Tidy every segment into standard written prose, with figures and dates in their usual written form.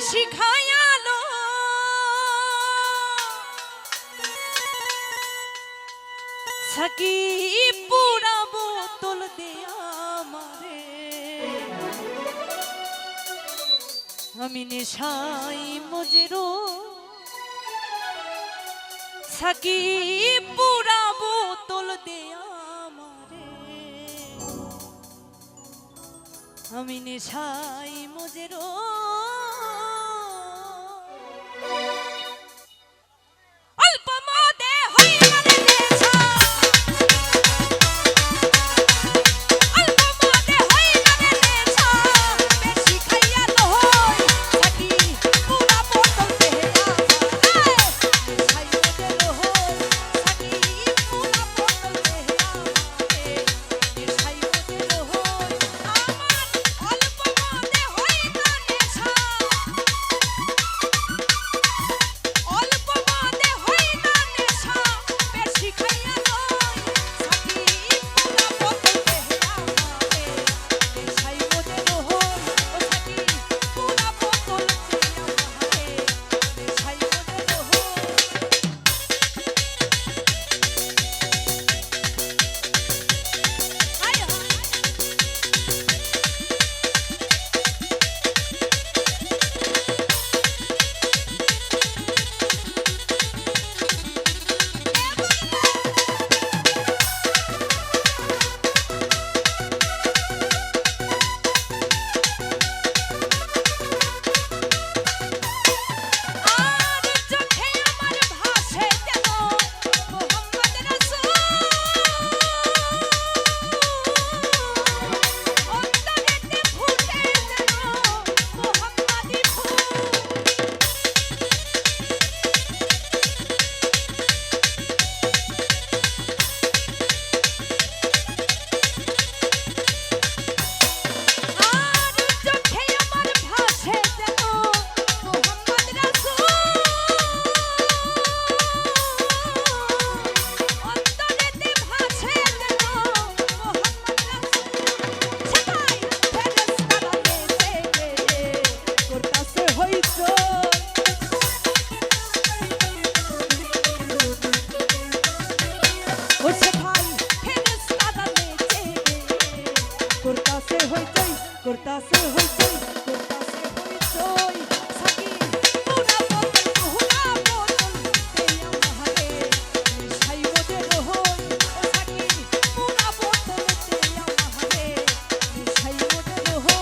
শিখায়ালো Psaki পুরা বোতল দেয়া আমারে আমি নেশাই মজেরো সাকি পুরা বোতল দেয়া আমারে আমি নেশাই মজেরো করতাছে হইচই করতাছে হইচই সাকি পুরা বোতল পুরা বোতল দেয়া আমারে নেশাই মজেরো হই ও সাকি পুরা বোতল দেয়া আমারে নেশাই মজেরো হই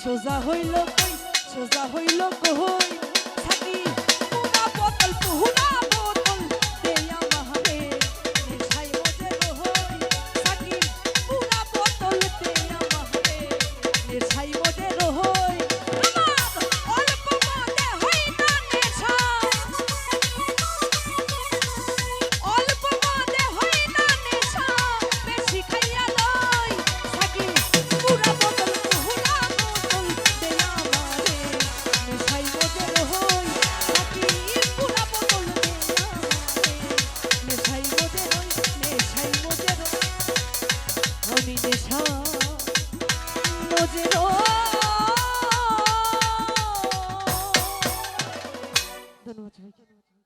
সোজা হইল কই সোজা হইল কই থাকি পুরা বোতল দে আমারে নেশাই মজে রহই থাকি পুরা বোতল দে আমারে নেশাই মজে রহই আমার অল্প মদে হই না নেশা অল্প মদে হই না নেশা বেশি খাইয়া লই থাকি পুরা বোতল দে আমারে নেশাই মজে রহই থাকি পুরা বোতল দে আমারে নেশাই মজে রই নেশাই মজে রই আমি নেশা মজে রই ধন্যবাদ সবাইকে।